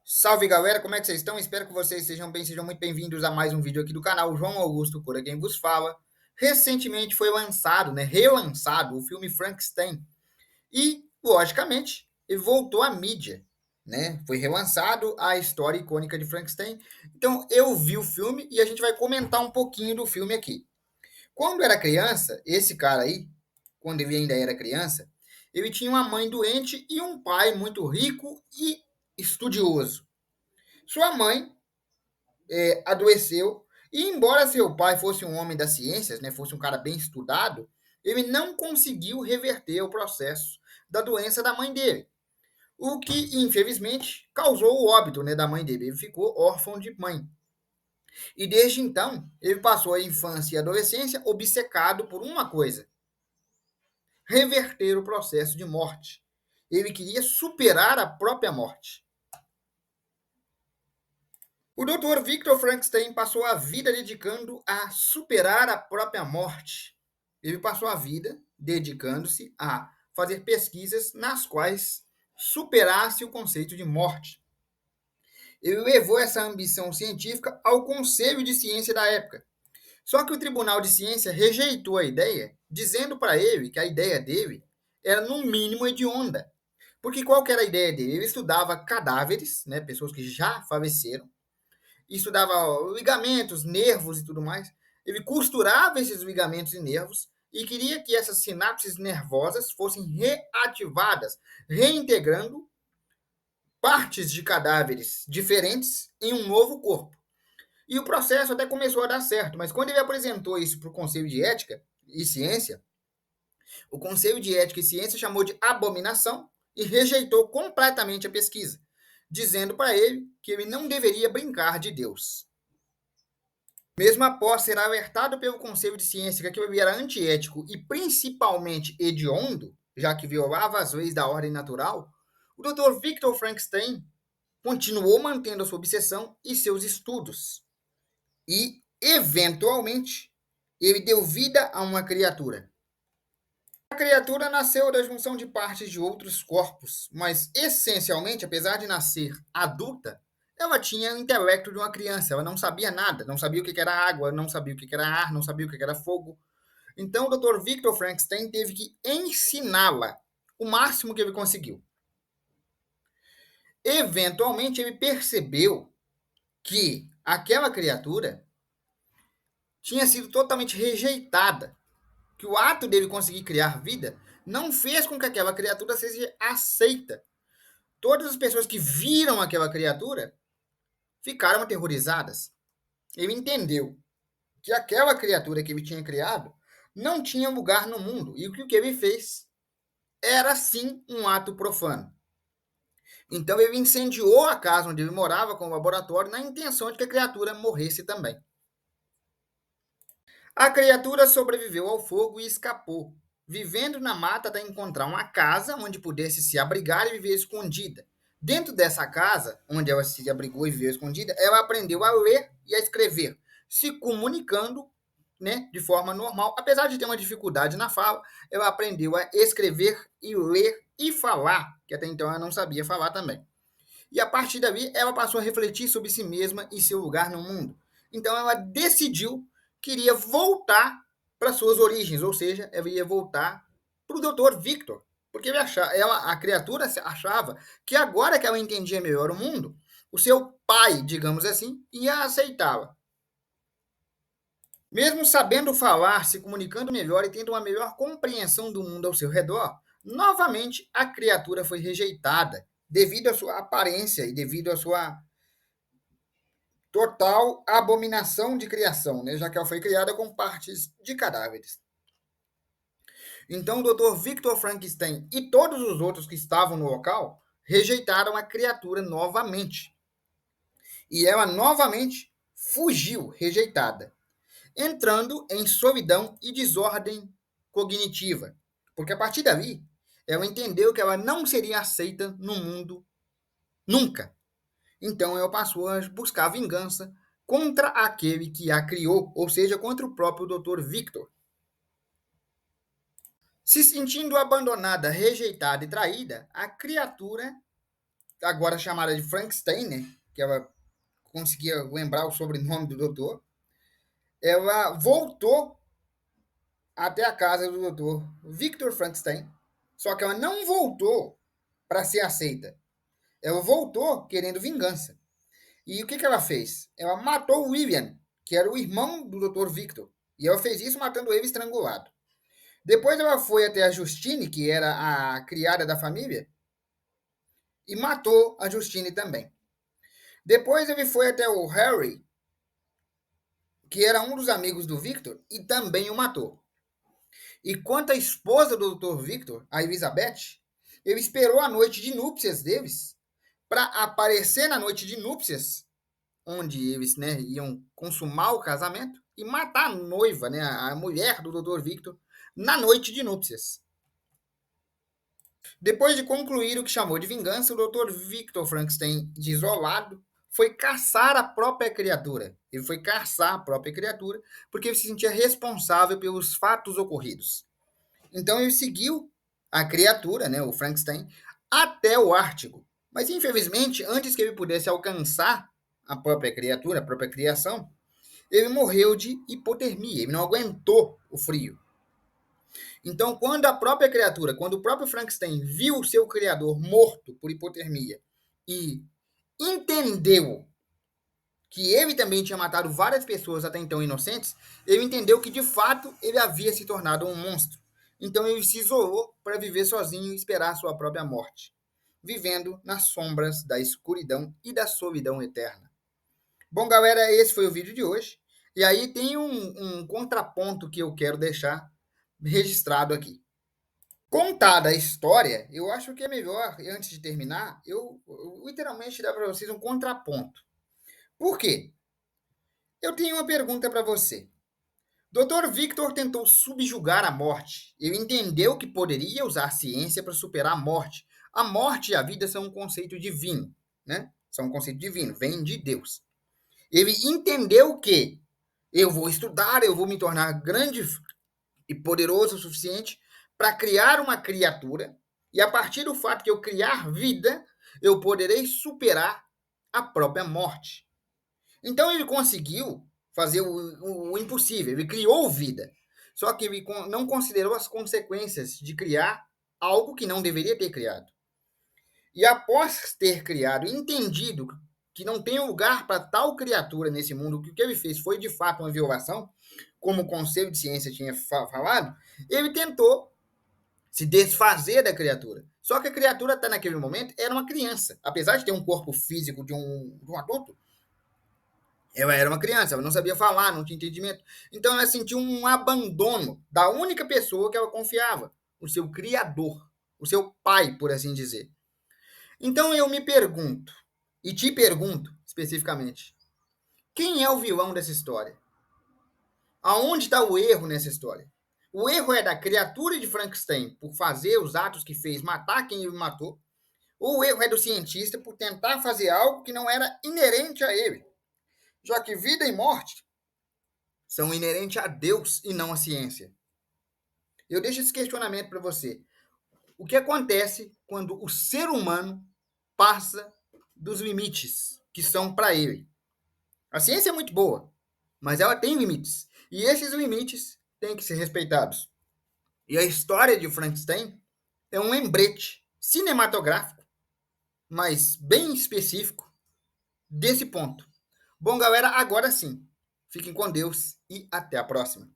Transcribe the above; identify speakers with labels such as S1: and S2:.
S1: Salve galera, como é que vocês estão? Espero que vocês sejam bem, sejam muito bem-vindos a mais um vídeo aqui do canal João Augusto Cura quem vos fala. Recentemente foi lançado, relançado o filme Frankenstein e, logicamente, ele voltou à mídia, Foi relançado a história icônica de Frankenstein. Então eu vi o filme e a gente vai comentar um pouquinho do filme aqui. Quando era criança, esse cara aí, quando ele ainda era criança, ele tinha uma mãe doente e um pai muito rico e estudioso. Sua mãe adoeceu e, embora seu pai fosse um homem das ciências, fosse um cara bem estudado, ele não conseguiu reverter o processo da doença da mãe dele, o que, infelizmente, causou o óbito da mãe dele. Ele ficou órfão de mãe. E desde então, ele passou a infância e a adolescência obcecado por uma coisa: reverter o processo de morte. Ele queria superar a própria morte. O Dr. Victor Frankenstein passou a vida dedicando a superar a própria morte. Ele passou a vida dedicando-se a fazer pesquisas nas quais superasse o conceito de morte. Ele levou essa ambição científica ao Conselho de Ciência da época. Só que o Tribunal de Ciência rejeitou a ideia, dizendo para ele que a ideia dele era, no mínimo, hedionda. Porque qual que era a ideia dele? Ele estudava cadáveres, pessoas que já faleceram, estudava ligamentos, nervos e tudo mais. Ele costurava esses ligamentos e nervos e queria que essas sinapses nervosas fossem reativadas, reintegrando partes de cadáveres diferentes em um novo corpo. E o processo até começou a dar certo, mas quando ele apresentou isso para o Conselho de Ética e Ciência, o Conselho de Ética e Ciência chamou de abominação e rejeitou completamente a pesquisa, dizendo para ele que ele não deveria brincar de Deus. Mesmo após ser alertado pelo Conselho de Ciência que aquilo era antiético e principalmente hediondo, já que violava as leis da ordem natural, o Dr. Victor Frankenstein continuou mantendo a sua obsessão e seus estudos. E, eventualmente, ele deu vida a uma criatura. A criatura nasceu da junção de partes de outros corpos, mas essencialmente, apesar de nascer adulta, ela tinha o intelecto de uma criança. Ela não sabia nada, não sabia o que era água, não sabia o que era ar, não sabia o que era fogo. Então o Dr. Victor Frankenstein teve que ensiná-la o máximo que ele conseguiu. Eventualmente, ele percebeu que aquela criatura tinha sido totalmente rejeitada, que o ato dele conseguir criar vida não fez com que aquela criatura seja aceita. Todas as pessoas que viram aquela criatura ficaram aterrorizadas. Ele entendeu que aquela criatura que ele tinha criado não tinha lugar no mundo e que o que ele fez era sim um ato profano. Então ele incendiou a casa onde ele morava com o laboratório na intenção de que a criatura morresse também. A criatura sobreviveu ao fogo e escapou, vivendo na mata até encontrar uma casa onde pudesse se abrigar e viver escondida. Dentro dessa casa, onde ela se abrigou e viveu escondida, ela aprendeu a ler e a escrever, se comunicando, de forma normal. Apesar de ter uma dificuldade na fala, ela aprendeu a escrever e ler e falar, que até então ela não sabia falar também. E a partir daí, ela passou a refletir sobre si mesma e seu lugar no mundo. Então ela decidiu que iria voltar para suas origens, ou seja, ela ia voltar para o Dr. Victor, porque a criatura achava que agora que ela entendia melhor o mundo, o seu pai, digamos assim, ia aceitá-la. Mesmo sabendo falar, se comunicando melhor e tendo uma melhor compreensão do mundo ao seu redor, novamente a criatura foi rejeitada devido à sua aparência e devido à sua total abominação de criação, já que ela foi criada com partes de cadáveres. Então o Dr. Victor Frankenstein e todos os outros que estavam no local rejeitaram a criatura novamente. E ela novamente fugiu, rejeitada, entrando em solidão e desordem cognitiva. Porque a partir dali, ela entendeu que ela não seria aceita no mundo nunca. Então ela passou a buscar vingança contra aquele que a criou, ou seja, contra o próprio Dr. Victor. Se sentindo abandonada, rejeitada e traída, a criatura agora chamada de Frankenstein, né? Que ela conseguia lembrar o sobrenome do doutor. Ela voltou até a casa do doutor Victor Frankenstein, só que ela não voltou para ser aceita. Ela voltou querendo vingança. E o que, que ela fez? Ela matou o William, que era o irmão do doutor Victor. E ela fez isso matando ele estrangulado. Depois ela foi até a Justine, que era a criada da família, e matou a Justine também. Depois ele foi até o Harry, que era um dos amigos do Victor, e também o matou. E quanto à esposa do Dr. Victor, a Elizabeth, ele esperou a noite de núpcias deles para aparecer na noite de núpcias, onde eles, né, iam consumar o casamento, e matar a noiva, né, a mulher do Dr. Victor, na noite de núpcias. Depois de concluir o que chamou de vingança, o Dr. Victor Frankenstein, desolado, foi caçar a própria criatura. Ele foi caçar a própria criatura porque ele se sentia responsável pelos fatos ocorridos. Então ele seguiu a criatura, né, o Frankenstein, até o Ártico. Mas infelizmente, antes que ele pudesse alcançar a própria criatura, a própria criação, ele morreu de hipotermia. Ele não aguentou o frio. Então, quando a própria criatura, quando o próprio Frankenstein viu o seu criador morto por hipotermia e entendeu que ele também tinha matado várias pessoas até então inocentes, ele entendeu que de fato ele havia se tornado um monstro. Então ele se isolou para viver sozinho e esperar a sua própria morte, vivendo nas sombras da escuridão e da solidão eterna. Bom, galera, esse foi o vídeo de hoje. E aí tem um contraponto que eu quero deixar registrado aqui. Contada a história, eu acho que é melhor, antes de terminar, eu literalmente dar para vocês um contraponto. Por quê? Eu tenho uma pergunta para você. Dr. Victor tentou subjugar a morte. Ele entendeu que poderia usar a ciência para superar a morte. A morte e a vida são um conceito divino, né? São um conceito divino, vem de Deus. Ele entendeu que eu vou estudar, eu vou me tornar grande e poderoso o suficiente para criar uma criatura, e a partir do fato que eu criar vida, eu poderei superar a própria morte. Então ele conseguiu fazer o impossível, ele criou vida. Só que ele não considerou as consequências de criar algo que não deveria ter criado. E após ter criado, entendido que não tem lugar para tal criatura nesse mundo, que o que ele fez foi de fato uma violação, como o Conselho de Ciência tinha falado, ele tentou se desfazer da criatura. Só que a criatura, até naquele momento, era uma criança. Apesar de ter um corpo físico de um adulto, ela era uma criança, ela não sabia falar, não tinha entendimento. Então ela sentiu um abandono da única pessoa que ela confiava, o seu criador, o seu pai, por assim dizer. Então eu me pergunto, e te pergunto especificamente, quem é o vilão dessa história? Aonde está o erro nessa história? O erro é da criatura de Frankenstein por fazer os atos que fez, matar quem ele matou, ou o erro é do cientista por tentar fazer algo que não era inerente a ele, já que vida e morte são inerentes a Deus e não à ciência. Eu deixo esse questionamento para você. O que acontece quando o ser humano passa dos limites que são para ele? A ciência é muito boa, mas ela tem limites. E esses limites têm que ser respeitados. E a história de Frankenstein é um lembrete cinematográfico, mas bem específico, desse ponto. Bom, galera, agora sim. Fiquem com Deus e até a próxima.